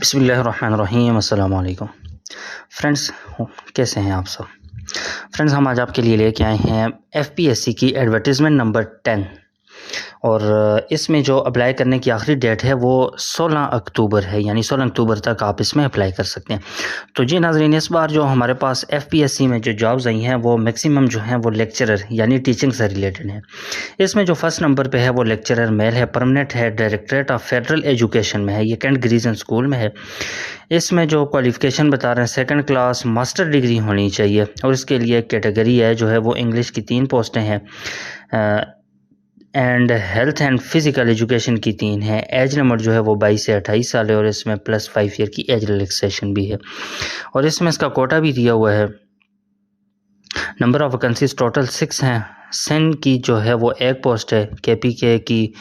बिस्मिल्लाहिर्रहमानिर्रहीम अस्सलाम वालेकुम फ्रेंड्स। कैसे हैं आप सब फ्रेंड्स। हम आज आपके लिए लेके आए हैं एफपीएससी की एडवर्टीज़मेंट नंबर 10 और इसमें जो अप्लाई करने की आखिरी डेट है वो 16 अक्टूबर है, यानी 16 अक्टूबर तक आप इसमें अप्लाई कर सकते हैं। तो जी नाज़रीन, इस बार जो हमारे पास एफपीएससी में जो जॉब्स आई हैं वो मैक्सिमम जो हैं वो लेक्चरर यानी टीचिंग से रिलेटेड हैं। इसमें जो फर्स्ट नंबर पे है वो लेक्चरर मेल है, परमानेंट है, डायरेक्टरेट ऑफ फेडरल एजुकेशन में है, ये कैंट ग्रीजन स्कूल में है। इसमें जो क्वालिफ़िकेशन बता रहे हैं सेकंड क्लास मास्टर डिग्री होनी चाहिए और इसके लिए कैटेगरी है जो है वो इंग्लिश की 3 पोस्टें हैं and health and physical education की 3 है। एज लिमिट जो है वो 22 से 28 साल है और इसमें +5 ईयर की एज रिलैक्सेशन भी है और इसमें इसका कोटा भी दिया हुआ है। नंबर ऑफ वैकेंसीज टोटल 6 हैं। सेन की जो है वो 1 पोस्ट है, केपीके की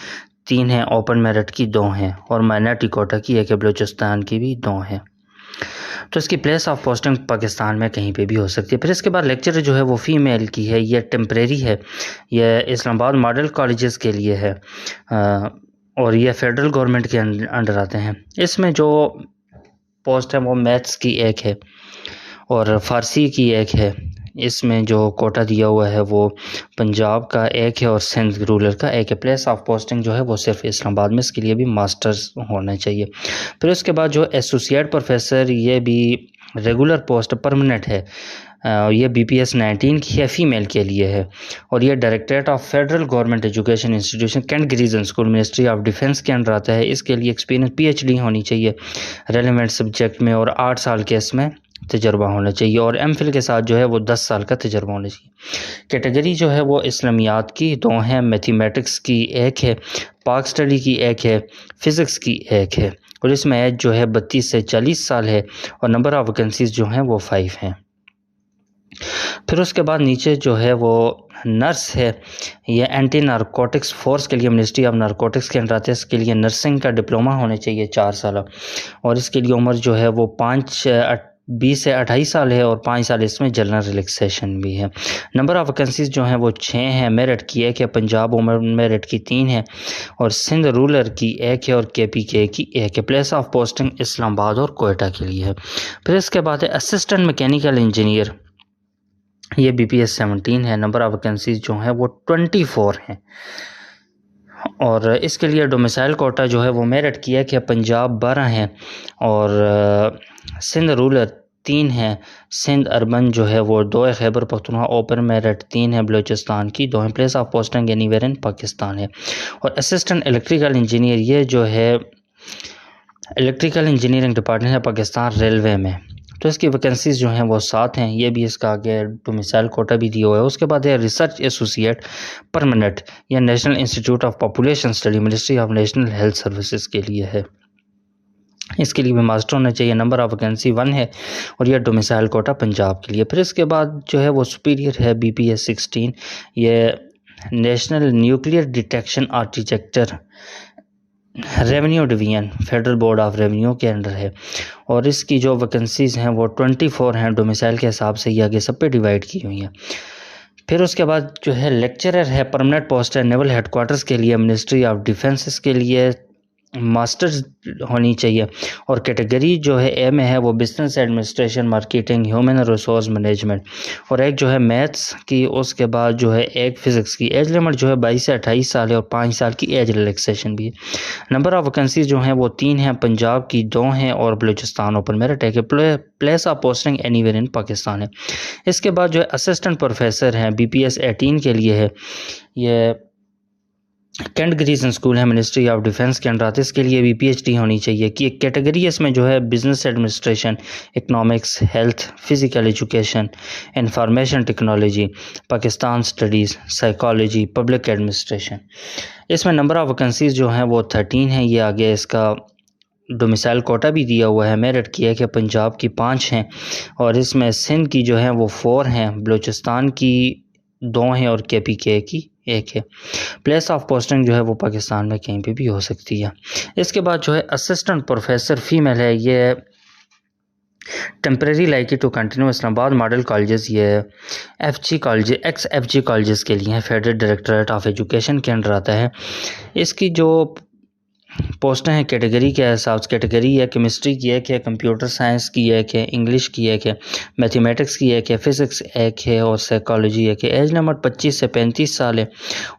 3 है, ओपन मेरिट की 2 हैं और माइनॉरिटी कोटा की एक है, बलूचिस्तान की भी 2 हैं। तो इसकी प्लेस ऑफ पोस्टिंग पाकिस्तान में कहीं पे भी हो सकती है। फिर इसके बाद लेक्चर जो है वो फ़ीमेल की है, ये टेम्परेरी है, ये इस्लामाबाद मॉडल कॉलेजेस के लिए है और ये फेडरल गवर्नमेंट के अंडर आते हैं। इसमें जो पोस्ट है वो मैथ्स की 1 है और फ़ारसी की 1 है। इसमें जो कोटा दिया हुआ है वो पंजाब का 1 है और सिंध रूरल का 1 है। प्लेस ऑफ पोस्टिंग जो है वो सिर्फ इस्लामाबाद में, इसके लिए भी मास्टर्स होना चाहिए। फिर उसके बाद जो एसोसिएट प्रोफेसर, ये भी रेगुलर पोस्ट परमानेंट है, ये BPS 19 की है, फीमेल के लिए है और ये directorate of federal government education institution cantt garrison school ministry of defence के अंडर आता है। इसके लिए एक्सपीरियंस PhD होनी चाहिए रेलेवेंट सब्जेक्ट में और 8 साल के इसमें तजर्बा होना चाहिए और MPhil के साथ जो है वो 10 साल का तजर्बा होना चाहिए। कैटेगरी जो है वो इस्लामियात की 2 हैं, मैथमेटिक्स की 1 है, पाक स्टडी की 1 है, फ़िज़िक्स की 1 है और इसमें एज जो है 32 से 40 साल है और नंबर ऑफ वैकेंसीज जो हैं वो 5 हैं। फिर उसके बाद नीचे जो है वो नर्स है, ये एंटी नारकोटिक्स फोर्स के लिए मिनिस्ट्री ऑफ नारकोटिक्स के अंडर आते हैं। इसके लिए नर्सिंग का डिप्लोमा होना चाहिए 4 साल और इसके लिए उम्र जो है वो 20 से 28 साल है और 5 साल इसमें जनरल रिलैक्सेशन भी है। नंबर ऑफ वैकेंसीज जो हैं वो 6 हैं, मेरिट की 1 है, पंजाब ओपन मेरिट की 3 है और सिंध रूरल की 1 है और KPK की 1 है। प्लेस ऑफ पोस्टिंग इस्लामाबाद और कोयटा के लिए है। फिर इसके बाद है असिस्टेंट मैकेनिकल इंजीनियर, ये BPS 17 है। नंबर ऑफ वैकेंसीज जो हैं वो 24 हैं और इसके लिए डोमिसाइल कोटा जो है वो मेरिट की 1 है, पंजाब 12 है और सिंध रूरल 3 है, सिंध अर्बन जो है वो 2 है, खैबर पख्तूनख्वा ओपन मेरिट 3 है, बलूचिस्तान की 2 है। Place of posting anywhere in Pakistan है और असिस्टेंट इलेक्ट्रिकल इंजीनियर, ये जो है इलेक्ट्रिकल इंजीनियरिंग डिपार्टमेंट है पाकिस्तान रेलवे में, तो इसकी वैकेंसीज जो हैं वो 7 हैं। ये भी इसका आगे डोमिसाइल कोटा भी दिया हुआ है। उसके बाद है रिसर्च एसोसिएट परमानेंट, या national institute of population study ministry of national health services के लिए है। इसके लिए भी मास्टर होना चाहिए। नंबर ऑफ वैकेंसी 1 है और यह डोमिसाइल कोटा पंजाब के लिए। फिर इसके बाद जो है वो सुपीरियर है BPS 16, ये national nuclear detection architecture revenue division federal board of revenue के अंडर है और इसकी जो वैकेंसीज़ हैं वो 24 हैं। डोमिसाइल के हिसाब से ये आगे सब पे डिवाइड की हुई हैं। फिर उसके बाद जो है लेक्चरर है, परमानेंट पोस्ट है, नेवल हेडक्वार्टर्स के लिए, मिनिस्ट्री ऑफ डिफेंस के लिए मास्टर्स होनी चाहिए और कैटेगरी जो है A में है वो business administration, marketing, human resource management और एक जो है मैथ्स की, उसके बाद जो है एक फ़िज़िक्स की। एज लिमिट जो है 22 से 28 साल है और 5 साल की एज रिलैक्सेशन भी है। नंबर ऑफ वैकेंसीज जो हैं वो 3 हैं, पंजाब की 2 हैं और बलूचिस्तान ओपन मेरिट है। Place of posting anywhere in Pakistan है। इसके बाद जो है असिस्टेंट प्रोफेसर हैं, BPS 18 के लिए है, ये कैंट ग्रीजन स्कूल है, मिनिस्ट्री ऑफ डिफेंस के अंडर आते हैं। इसके लिए भी PhD होनी चाहिए कि एक कैटेगरी इसमें जो है business administration, economics, health, physical education, information technology, Pakistan studies, psychology, public administration. इसमें नंबर ऑफ वैकेंसीज जो हैं वो 13 हैं। ये आगे इसका डोमिसाइल कोटा भी दिया हुआ है। मेरिट की 1 है, पंजाब की 5 हैं और इसमें सिंध की जो है वो 4 हैं, बलूचिस्तान की 2 हैं और KPK की 1 है। प्लेस ऑफ पोस्टिंग जो है वो पाकिस्तान में कहीं पे भी हो सकती है। इसके बाद जो है असिस्टेंट प्रोफेसर फीमेल है, ये temporary likely to continue Islamabad model colleges, ये FG कॉलेज, XFG कॉलेजेस के लिए है, फेडरल डायरेक्टरेट ऑफ एजुकेशन के अंडर आता है। इसकी जो पोस्टें हैं कैटेगरी के हिसाब से, कैटेगरी है केमिस्ट्री की एक है, कंप्यूटर साइंस की एक है, इंग्लिश की एक है, मैथमेटिक्स की एक है, फिज़िक्स एक है और साइकोलॉजी एक है। एज लिमिट 25 से 35 साल है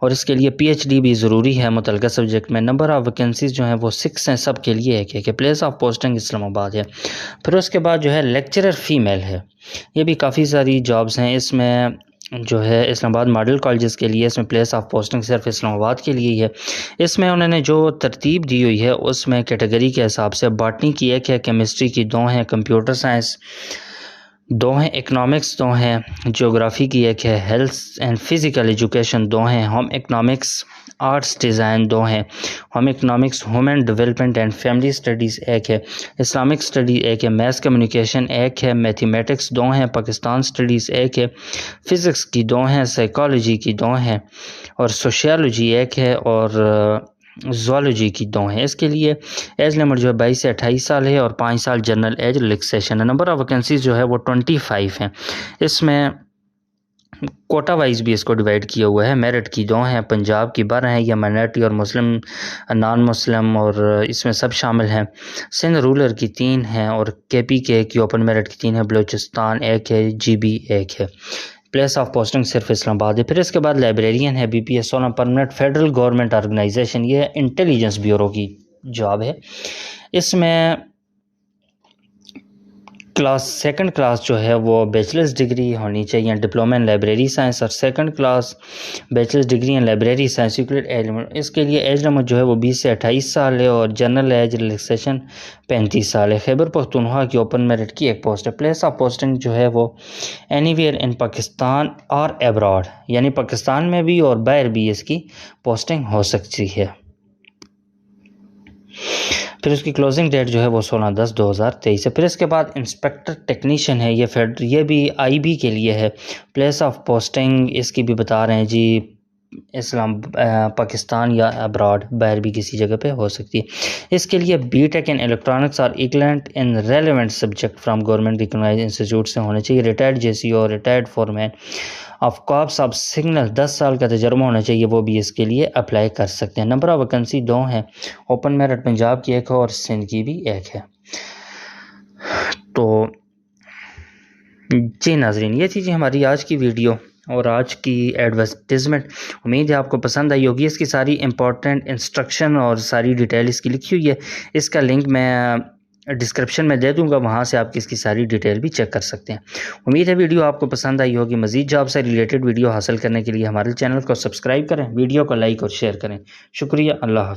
और इसके लिए PhD भी ज़रूरी है मुतलका सब्जेक्ट में। नंबर ऑफ़ वैकेंसीज़ जो हैं वो 6 हैं, सब के लिए एक है। प्लेस ऑफ पोस्टिंग इस्लामाबाद है। फिर उसके बाद जो है लेक्चरर फ़ीमेल है, ये भी काफ़ी सारी जॉब्स हैं। इसमें जो है इस्लामाबाद मॉडल कॉलेजेस के लिए इसमें प्लेस ऑफ पोस्टिंग सिर्फ इस्लामाबाद के लिए ही है। इसमें उन्होंने जो तरतीब दी हुई है उसमें कैटेगरी के हिसाब से बॉटनी की एक है, केमिस्ट्री की 2 हैं, कंप्यूटर साइंस 2 हैं, इकनॉमिक्स 2 हैं, ज्योग्राफी की एक है, हेल्थ एंड फिज़िकल एजुकेशन 2 हैं, होम इकनॉमिक्स आर्ट्स डिज़ाइन 2 हैं, home economics human development and family studies एक है, इस्लामिक स्टडी एक है, मैथ्स कम्युनिकेशन एक है, मैथमेटिक्स 2 हैं, पाकिस्तान स्टडीज़ एक है, फ़िज़िक्स की 2 हैं, साइकोलॉजी की 2 हैं और सोशियोलॉजी एक है और ज़ूलॉजी की 2 हैं। इसके लिए एज लिमिट जो है 22 से 28 साल है और 5 साल जनरल एज रिलैक्सेशन है। नंबर ऑफ़ वैकेंसीज़ जो है वो 25 हैं। इसमें कोटा वाइज भी इसको डिवाइड किया हुआ है। मेरिट की 2 हैं, पंजाब की 12 हैं, या माइनॉरिटी और मुस्लिम नॉन मुस्लिम और इसमें सब शामिल हैं। सिंध रूरल की 3 हैं और KPK की ओपन मेरिट की 3 है, बलूचिस्तान एक है, GB एक है। प्लेस ऑफ पोस्टिंग सिर्फ इस्लामाबाद है। फिर इसके बाद लाइब्रेरियन है, BPS 16 permanent federal government organisation, ये इंटेलिजेंस ब्यूरो की जॉब है। इसमें सेकंड क्लास जो है वो बैचलर्स डिग्री होनी चाहिए, डिप्लोमा इन लाइब्रेरी साइंस, और second class bachelors degree in library science element. इसके लिए एज लिमिट जो है वो 20 से 28 साल है और जनरल एज रिलैक्सेशन 35 साल है। खैबर पख्तूनख्वा की ओपन मेरिट की एक पोस्ट है। प्लेस ऑफ पोस्टिंग जो है वो एनीवेयर इन पाकिस्तान और एब्रॉड, यानी पाकिस्तान में भी और बाहर भी इसकी पोस्टिंग हो सकती है। फिर उसकी क्लोजिंग डेट जो है वो 16/10/2023 है। फिर इसके बाद इंस्पेक्टर टेक्नीशियन है, ये भी IB के लिए है। प्लेस ऑफ पोस्टिंग इसकी भी बता रहे हैं जी, पाकिस्तान या अब्रॉड, बाहर भी किसी जगह पे हो सकती है। इसके लिए BTech इन इलेक्ट्रॉनिक्स और equivalent in relevant subject from government recognise institute से होने चाहिए। Retired JCO, retired foreman of corps of signal 10 साल का तजर्बा होना चाहिए, वो भी इसके लिए अप्लाई कर सकते हैं। नंबर ऑफ वैकेंसी 2 हैं, ओपन मेरिट पंजाब की एक है और सिंध की भी एक है। तो जी नाजरीन, ये थी जी हमारी आज की वीडियो और आज की एडवर्टाइजमेंट। उम्मीद है आपको पसंद आई होगी। इसकी सारी इंपॉर्टेंट इंस्ट्रक्शन और सारी डिटेल इसकी लिखी हुई है, इसका लिंक मैं डिस्क्रिप्शन में दे दूंगा, वहाँ से आप इसकी सारी डिटेल भी चेक कर सकते हैं। उम्मीद है वीडियो आपको पसंद आई होगी। मज़ीद जॉब से रिलेटेड वीडियो हासिल करने के लिए हमारे चैनल को सब्सक्राइब करें, वीडियो को लाइक और शेयर करें। शुक्रिया, अल्लाह हाफ़िज़।